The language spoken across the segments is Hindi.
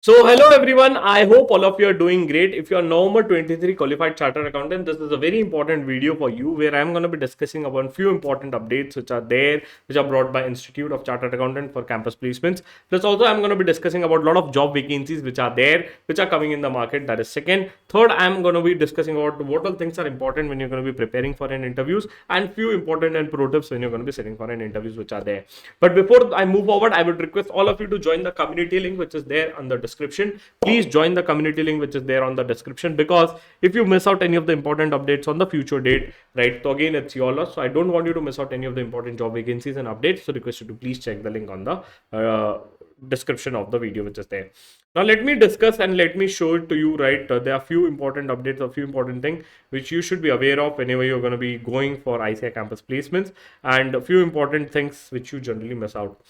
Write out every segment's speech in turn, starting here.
So, hello everyone. I hope all of you are doing great. If you are November 23 qualified chartered accountant, this is a very important video for you where I'm going to be discussing about few important updates which are there, which are brought by Institute of Chartered Accountant for campus placements. Plus, also I'm going to be discussing about a lot of job vacancies which are there, which are coming in the market. That is second. Third, I'm going to be discussing about what all things are important when you're going to be preparing for an interviews and few important and pro tips when you're going to be sitting for an interviews which are there. But before I move forward, I would request all of you to join the community link which is there on the description. Please join the community link which is there on the description, because if you miss out any of the important updates on the future date, right, so again it's your loss. So I don't want you to miss out any of the important job vacancies and updates. So request you to please check the link on the description of the video which is there. Now let me discuss and let me show it to you, right. There are few important updates, a few important things which you should be aware of whenever you're going to be going for ICI campus placements, and a few important things which you generally miss out.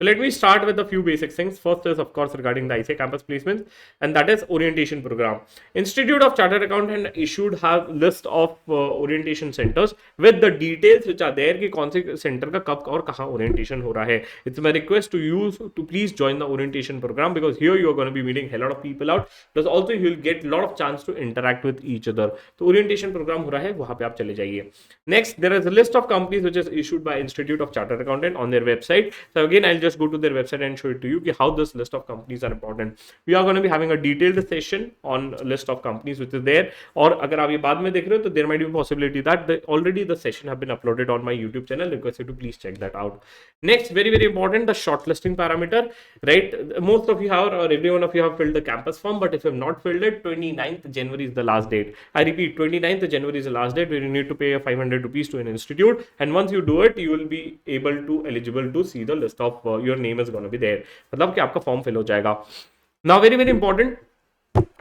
So let me start with a few basic things. First is, of course, regarding the ICI campus placements, and that is orientation program. Institute of Chartered Accountant issued have list of orientation centers with the details which are there कि कौन से center का कब और कहाँ orientation हो रहा है. It's my request to you to please join the orientation program, because here you are going to be meeting a lot of people out. Plus also you will get a lot of chance to interact with each other. तो orientation program हो रहा है, वहाँ पे आप चले जाइए. Next, there is a list of companies which is issued by Institute of Chartered Accountant on their website. So again, I'll just go to their website and show it to you how this list of companies are important. We are going to be having a detailed session on a list of companies which is there. और अगर आप ये बाद में देख रहे हो तो there might be a possibility that already the session have been uploaded on my YouTube channel. Request you to please check that out. Next, very important, the shortlisting parameter, right? Most of you have, or every one of you have filled the campus form, but if you have not filled it, 29th January is the last date. I repeat, 29th January is the last date where you need to pay a 500 rupees to an institute, and once you do it, you will be able to eligible to see the list of your name is going to be there. मतलब कि आपका फॉर्म फिल हो जाएगा. Now very important,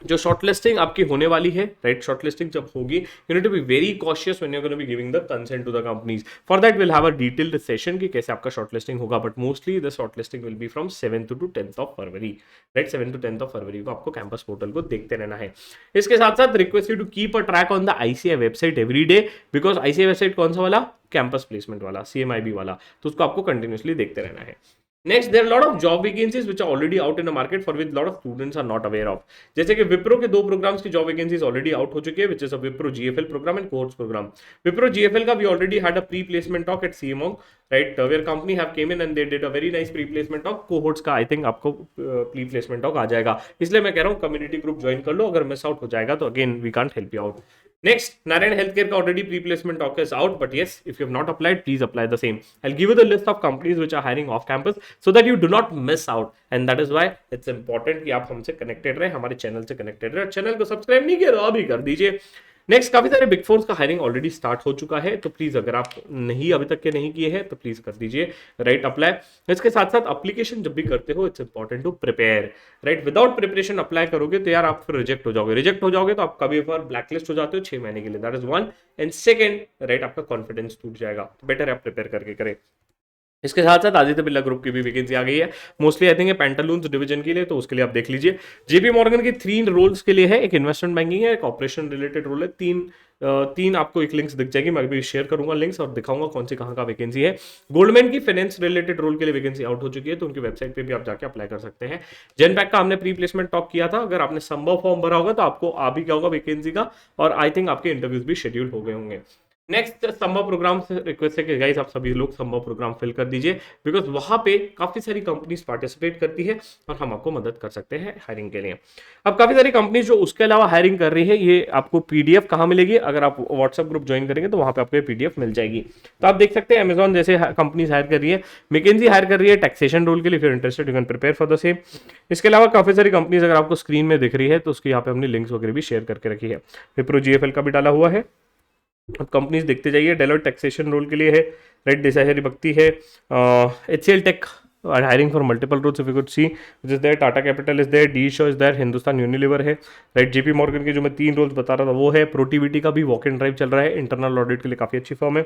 जो शॉर्टलिस्टिंग आपकी होने वाली है, राइट, शॉर्टलिस्टिंग जब होगी, you need to be very cautious when you are going to be giving the consent to the companies. For that will have a detailed session कि कैसे आपका शॉर्टलिस्टिंग होगा, but mostly the shortlisting will be from 7th to 10th of February, right. 7th to 10th of February को आपको कैंपस पोर्टल को देखते रहना है. इसके साथ साथ request you to keep a track on the ICI website every day, because ICI website कौन सा वाला, कैंपस प्लेसमेंट वाला, सीएमआईबी वाला, तो उसको आपको कंटिन्यूसली देखते रहना है. Next, there are a lot of job vacancies which are already out in the market for which a lot of students are not aware of. जैसे कि विप्रो के दो प्रोग्राम्स की जॉब वैकेंसीज ऑलरेडी आउट हो चुकी है, which is a Wipro GFL program and cohorts program. Wipro GFL का we already had a pre-placement talk at CMONG, right, where company have came in and they did a very nice pre-placement talk. Cohorts का I think आपको pre-placement talk आ जाएगा, इसलिए मैं कह रहा हूँ कम्युनिटी ग्रुप ज्वाइन कर लो. अगर मिस आउट हो जाएगा तो again we can't help you out. Next, Narayan Healthcare का already pre-placement talk is out, but yes, if you have not applied, please apply the same. I'll give you the list of companies which are hiring off campus so that you do not miss out, and that is why it's important कि आप हमसे connected रहे, हमारे चैनल से connected रहे. चैनल को सब्सक्राइब नहीं किया तो अभी कर दीजिए. नेक्स्ट, काफी सारे बिग फोर्स का हायरिंग ऑलरेडी स्टार्ट हो चुका है, तो प्लीज अगर आप नहीं अभी तक के नहीं किए हैं तो प्लीज कर दीजिए, राइट, अप्लाई. इसके साथ साथ अप्लीकेशन जब भी करते हो it's important to prepare, right. Without preparation apply करोगे तो यार आप फिर रिजेक्ट हो जाओगे तो आप कभी बार ब्लैकलिस्ट हो जाते हो 6 महीने के लिए. That is one. And second, right, आपका कॉन्फिडेंस टूट जाएगा. बेटर है आप प्रिपेयर करके करें. इसके साथ साथ आदित्य बिरला ग्रुप की भी वैकेंसी आ गई है, मोस्टली आई थिंक ये पेंटालून्स डिवीजन के लिए, तो उसके लिए आप देख लीजिए. जेपी मॉर्गन की 3 रोल्स के लिए है, एक इन्वेस्टमेंट बैंकिंग है, एक ऑपरेशन रिलेटेड रोल है. तीन आपको एक लिंक्स दिख जाएगी, मैं भी शेयर करूंगा लिंक्स और दिखाऊंगा कौन सी कहाँ का वैकेंसी है. गोल्डमैन की फाइनेंस रिलेटेड रोल के लिए वैकेंसी आउट हो चुकी है, तो उनकी वेबसाइट पे भी आप जाके अप्लाई कर सकते हैं. जेनपैक का हमने प्री प्लेसमेंट टॉक किया था, अगर आपने संभव फॉर्म भरा होगा तो आपको आ भी क्या होगा वैकेंसी का, और आई थिंक आपके इंटरव्यूज भी शेड्यूल हो गए होंगे. नेक्स्ट, संभव प्रोग्राम से रिक्वेस्ट है कि गाइस आप सभी लोग संभव प्रोग्राम फिल कर दीजिए, बिकॉज वहां पे काफी सारी कंपनीज पार्टिसिपेट करती है और हम आपको मदद कर सकते हैं हायरिंग के लिए. अब काफी सारी कंपनीज जो उसके अलावा हायरिंग कर रही है, ये आपको पीडीएफ कहाँ मिलेगी, अगर आप व्हाट्सएप ग्रुप ज्वाइन करेंगे तो वहां पे आपको पीडीएफ मिल जाएगी. तो आप देख सकते हैं अमेजॉन जैसे कंपनीज हायर कर रही है, मैकेंजी हायर कर रही है टैक्सेशन रोल के लिए. फिर interested you can prepare for the same. इसके अलावा काफी सारी कंपनीज अगर आपको स्क्रीन में दिख रही है तो उसकी यहाँ पे हमने लिंक्स वगैरह भी शेयर करके रखी है. विप्रो जीएफएल का भी डाला हुआ है. अब कंपनीज देखते जाइए. डेलोइट टैक्सेशन रोल के लिए है, राइट. देसाई भक्ति है. HCL tech hiring for multiple roles if you could see, which is there. Tata capital is there, D Shaw is there, Hindustan Unilever है, राइट. जेपी मॉर्गन के जो मैं 3 रोल्स बता रहा था वो है. प्रोटीवीटी का भी वॉक इन ड्राइव चल रहा है, इंटरनल ऑडिट के लिए काफी अच्छी फॉर्म है,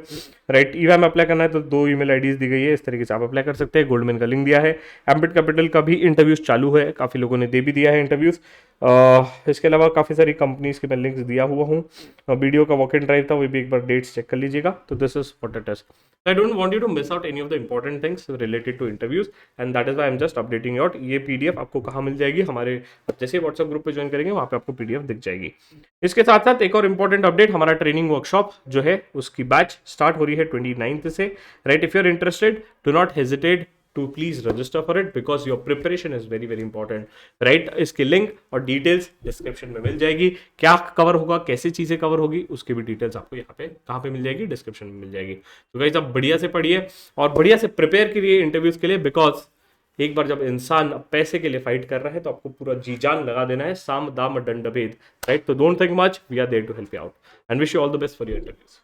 राइट. ईवाम अप्लाई करना है तो 2 ईमेल आईडीज दी गई है, इस तरीके से आप अप्लाई कर सकते हैं. गोल्डमैन का लिंक दिया है. एम्बिट कैपिटल का भी इंटरव्यूज चालू है, काफी लोगों ने दे भी दिया है इंटरव्यूज. इसके अलावा काफ़ी सारी कंपनीज के मैं लिंक्स दिया हुआ हूँ। वीडियो का वॉक इन ड्राइव था, वो भी एक बार डेट्स चेक कर लीजिएगा। तो this is what it is. I don't want you to miss out any of the important things related to interviews, and that is why I am just updating you out. ये पीडीएफ आपको कहाँ मिल जाएगी, हमारे जैसे व्हाट्सएप ग्रुप पे ज्वाइन करेंगे वहाँ पे आपको पीडीएफ दिख जाएगी। इसके साथ साथ एक और इंपॉर्टेंट अपडेट, हमारा ट्रेनिंग वर्कशॉप जो है उसकी बैच स्टार्ट हो रही है 29 से, right. If you are interested, do not hesitate to please register for it because your preparation is very very important, right। इसकी लिंक और डिटेल्स डिस्क्रिप्शन में मिल जाएगी। क्या कवर होगा, कैसे चीजें कवर होगी, उसकी भी डिटेल्स आपको यहाँ पे कहाँ पे मिल जाएगी, डिस्क्रिप्शन में मिल जाएगी। तो गाइस आप बढ़िया से पढ़िए और बढ़िया से प्रिपेयर करिए इंटरव्यूज के लिए, बिकॉज एक बार जब इंसान पैसे के लिए फाइट कर रहा है तो आपको पूरा जी जान लगा देना है, साम दाम दंड भेद, राइट। तो don't think much, we are there to help you out and wish you all the best for your interviews.